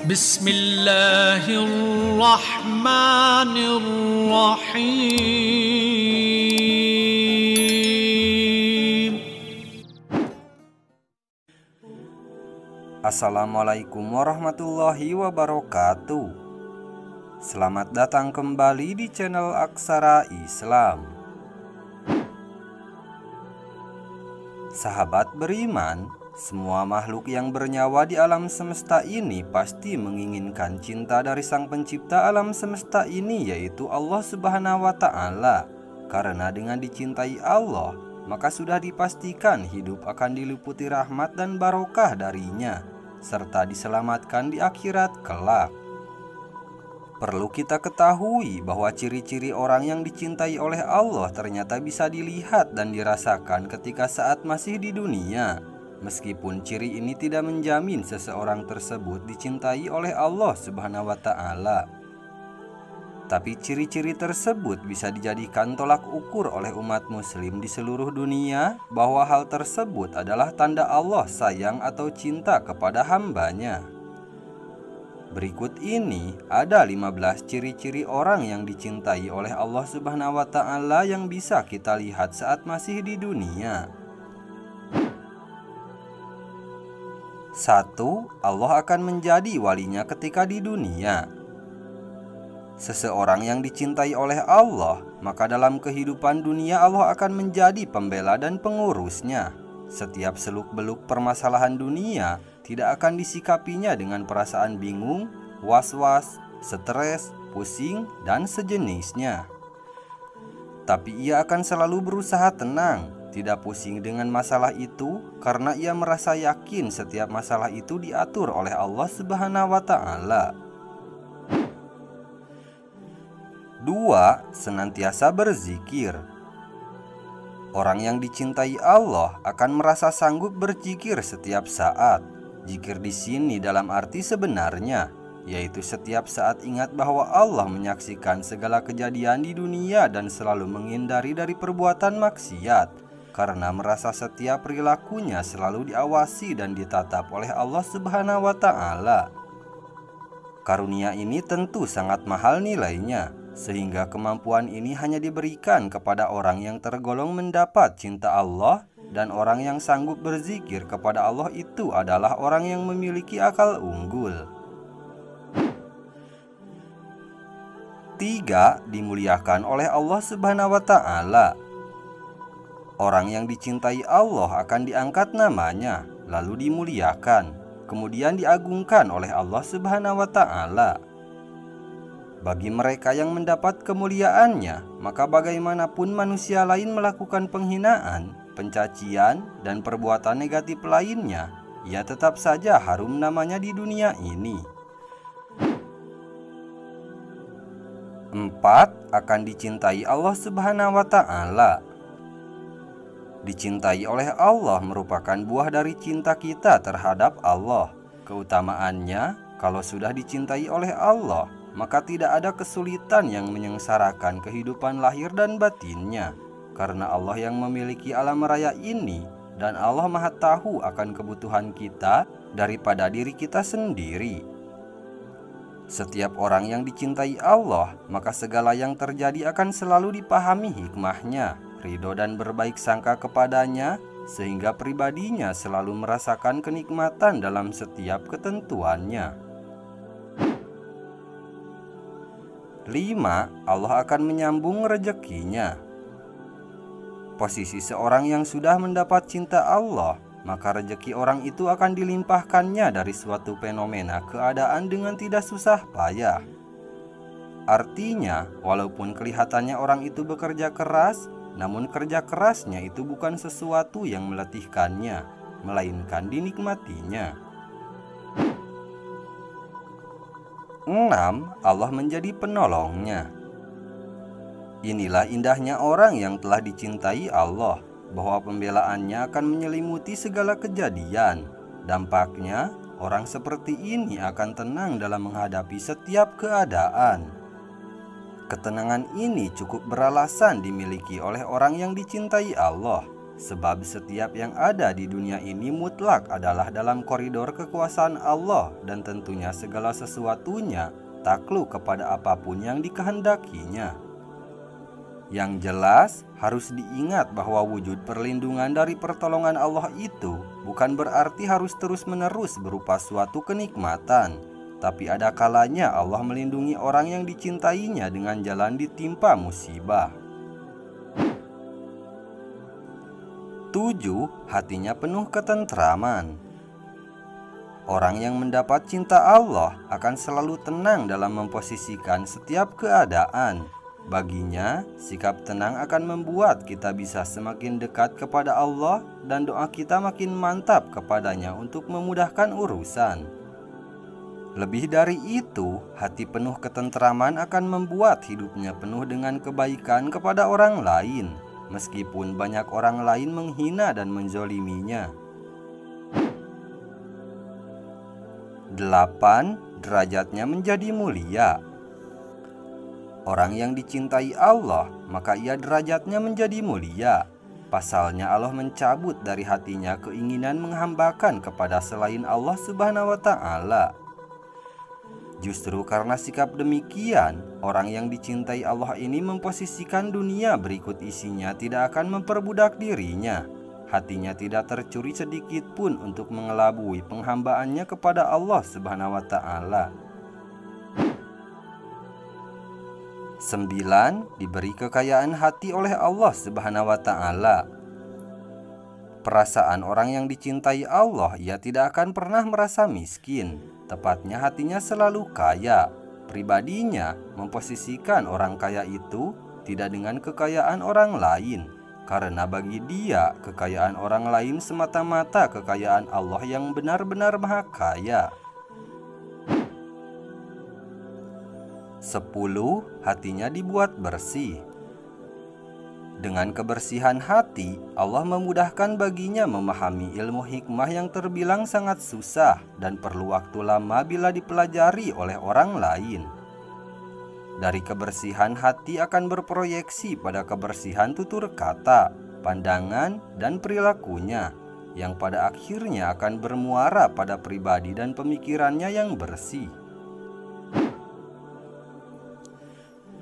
Bismillahirrahmanirrahim. Assalamualaikum warahmatullahi wabarakatuh. Selamat datang kembali di channel Aksara Islam. Sahabat beriman, semua makhluk yang bernyawa di alam semesta ini pasti menginginkan cinta dari Sang Pencipta alam semesta ini, yaitu Allah Subhanahu wa Ta'ala. Karena dengan dicintai Allah, maka sudah dipastikan hidup akan diliputi rahmat dan barokah darinya, serta diselamatkan di akhirat kelak. Perlu kita ketahui bahwa ciri-ciri orang yang dicintai oleh Allah ternyata bisa dilihat dan dirasakan ketika saat masih di dunia. Meskipun ciri ini tidak menjamin seseorang tersebut dicintai oleh Allah Subhanahu wa Ta'ala, tapi ciri-ciri tersebut bisa dijadikan tolak ukur oleh umat muslim di seluruh dunia bahwa hal tersebut adalah tanda Allah sayang atau cinta kepada hambanya. Berikut ini ada 15 ciri-ciri orang yang dicintai oleh Allah Subhanahu wa Ta'ala yang bisa kita lihat saat masih di dunia. 1. Allah akan menjadi walinya ketika di dunia. Seseorang yang dicintai oleh Allah, maka dalam kehidupan dunia Allah akan menjadi pembela dan pengurusnya. Setiap seluk-beluk permasalahan dunia tidak akan disikapinya dengan perasaan bingung, was-was, stres, pusing, dan sejenisnya. Tapi ia akan selalu berusaha tenang, tidak pusing dengan masalah itu, karena ia merasa yakin setiap masalah itu diatur oleh Allah Subhanahu wa Ta'ala. 2. Senantiasa berzikir. Orang yang dicintai Allah akan merasa sanggup berzikir setiap saat. Zikir di sini dalam arti sebenarnya, yaitu setiap saat ingat bahwa Allah menyaksikan segala kejadian di dunia dan selalu menghindari dari perbuatan maksiat, karena merasa setiap perilakunya selalu diawasi dan ditatap oleh Allah Subhanahu wa Ta'ala. Karunia ini tentu sangat mahal nilainya, sehingga kemampuan ini hanya diberikan kepada orang yang tergolong mendapat cinta Allah, dan orang yang sanggup berzikir kepada Allah itu adalah orang yang memiliki akal unggul. 3. Dimuliakan oleh Allah Subhanahu wa Ta'ala. Orang yang dicintai Allah akan diangkat namanya, lalu dimuliakan, kemudian diagungkan oleh Allah Subhanahu wa Ta'ala. Bagi mereka yang mendapat kemuliaannya, maka bagaimanapun manusia lain melakukan penghinaan, pencacian, dan perbuatan negatif lainnya, ia tetap saja harum namanya di dunia ini. 4. Akan dicintai Allah Subhanahu wa Ta'ala. Dicintai oleh Allah merupakan buah dari cinta kita terhadap Allah. Keutamaannya, kalau sudah dicintai oleh Allah, maka tidak ada kesulitan yang menyengsarakan kehidupan lahir dan batinnya, karena Allah yang memiliki alam raya ini, dan Allah Maha tahu akan kebutuhan kita daripada diri kita sendiri. Setiap orang yang dicintai Allah, maka segala yang terjadi akan selalu dipahami hikmahnya, ridho dan berbaik sangka kepadanya, sehingga pribadinya selalu merasakan kenikmatan dalam setiap ketentuannya. 5. Allah akan menyambung rezekinya. Posisi seorang yang sudah mendapat cinta Allah, maka rezeki orang itu akan dilimpahkannya dari suatu fenomena keadaan dengan tidak susah payah. Artinya, walaupun kelihatannya orang itu bekerja keras, namun kerja kerasnya itu bukan sesuatu yang meletihkannya, melainkan dinikmatinya. 6. Allah menjadi penolongnya. Inilah indahnya orang yang telah dicintai Allah, bahwa pembelaannya akan menyelimuti segala kejadian. Dampaknya, orang seperti ini akan tenang dalam menghadapi setiap keadaan. Ketenangan ini cukup beralasan dimiliki oleh orang yang dicintai Allah, sebab setiap yang ada di dunia ini mutlak adalah dalam koridor kekuasaan Allah, dan tentunya segala sesuatunya takluk kepada apapun yang dikehendakinya. Yang jelas, harus diingat bahwa wujud perlindungan dari pertolongan Allah itu bukan berarti harus terus-menerus berupa suatu kenikmatan, tapi ada kalanya Allah melindungi orang yang dicintainya dengan jalan ditimpa musibah. 7. Hatinya penuh ketentraman. Orang yang mendapat cinta Allah akan selalu tenang dalam memposisikan setiap keadaan. Baginya, sikap tenang akan membuat kita bisa semakin dekat kepada Allah dan doa kita makin mantap kepadanya untuk memudahkan urusan. Lebih dari itu, hati penuh ketentraman akan membuat hidupnya penuh dengan kebaikan kepada orang lain, meskipun banyak orang lain menghina dan menzoliminya. 8. Derajatnya menjadi mulia. Orang yang dicintai Allah, maka ia derajatnya menjadi mulia. Pasalnya Allah mencabut dari hatinya keinginan menghambakan kepada selain Allah Subhanahu wa Ta'ala. Justru karena sikap demikian, orang yang dicintai Allah ini memposisikan dunia berikut isinya tidak akan memperbudak dirinya. Hatinya tidak tercuri sedikit pun untuk mengelabui penghambaannya kepada Allah Subhanahu wa Ta'ala. 9. Diberi kekayaan hati oleh Allah Subhanahu wa Ta'ala. Perasaan orang yang dicintai Allah, ia tidak akan pernah merasa miskin. Tepatnya hatinya selalu kaya. Pribadinya memposisikan orang kaya itu tidak dengan kekayaan orang lain, karena bagi dia kekayaan orang lain semata-mata kekayaan Allah yang benar-benar maha kaya. 10. Hatinya dibuat bersih. Dengan kebersihan hati, Allah memudahkan baginya memahami ilmu hikmah yang terbilang sangat susah dan perlu waktu lama bila dipelajari oleh orang lain. Dari kebersihan hati akan berproyeksi pada kebersihan tutur kata, pandangan, dan perilakunya, yang pada akhirnya akan bermuara pada pribadi dan pemikirannya yang bersih.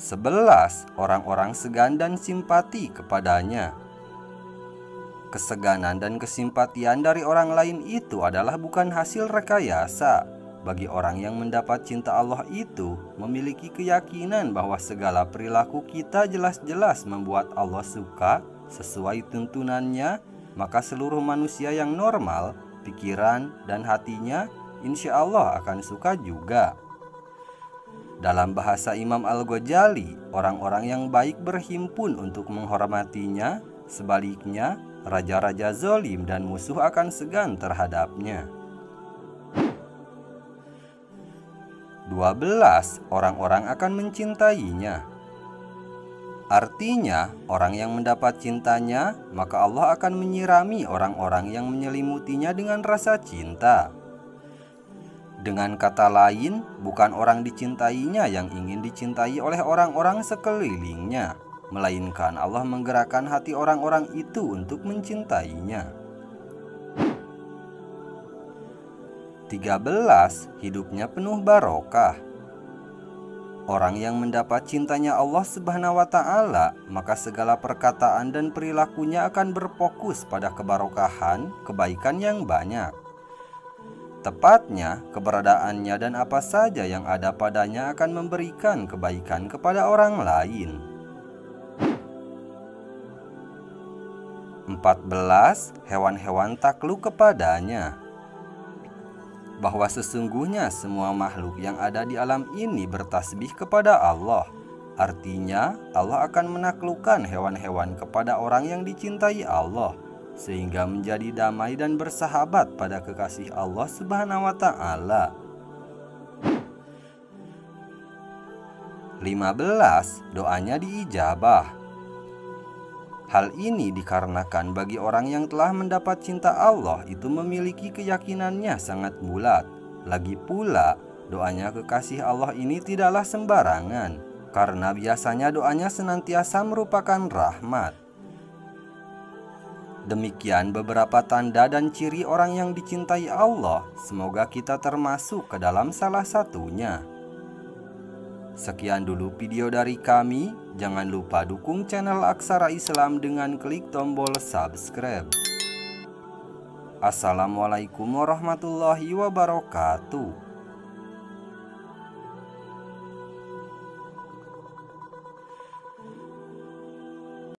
11. Orang-orang segan dan simpati kepadanya. Keseganan dan kesimpatian dari orang lain itu adalah bukan hasil rekayasa. Bagi orang yang mendapat cinta Allah itu memiliki keyakinan bahwa segala perilaku kita jelas-jelas membuat Allah suka sesuai tuntunannya, maka seluruh manusia yang normal, pikiran dan hatinya insya Allah akan suka juga. Dalam bahasa Imam Al-Ghazali, orang-orang yang baik berhimpun untuk menghormatinya, sebaliknya raja-raja zalim dan musuh akan segan terhadapnya. 12. Orang-orang akan mencintainya. Artinya, orang yang mendapat cintanya, maka Allah akan menyirami orang-orang yang menyelimutinya dengan rasa cinta. Dengan kata lain, bukan orang dicintainya yang ingin dicintai oleh orang-orang sekelilingnya, melainkan Allah menggerakkan hati orang-orang itu untuk mencintainya. 13. Hidupnya penuh barokah. Orang yang mendapat cintanya Allah Subhanahu wa Ta'ala, maka segala perkataan dan perilakunya akan berfokus pada kebarokahan, kebaikan yang banyak. Tepatnya, keberadaannya dan apa saja yang ada padanya akan memberikan kebaikan kepada orang lain. 14. Hewan-hewan takluk kepadanya. Bahwa sesungguhnya semua makhluk yang ada di alam ini bertasbih kepada Allah. Artinya, Allah akan menaklukkan hewan-hewan kepada orang yang dicintai Allah, sehingga menjadi damai dan bersahabat pada kekasih Allah Subhanahu wa Ta'ala. 15. Doanya diijabah. Hal ini dikarenakan bagi orang yang telah mendapat cinta Allah itu memiliki keyakinannya sangat bulat. Lagi pula, doanya kekasih Allah ini tidaklah sembarangan, karena biasanya doanya senantiasa merupakan rahmat. Demikian beberapa tanda dan ciri orang yang dicintai Allah. Semoga kita termasuk ke dalam salah satunya. Sekian dulu video dari kami. Jangan lupa dukung channel Aksara Islam dengan klik tombol subscribe. Assalamualaikum warahmatullahi wabarakatuh.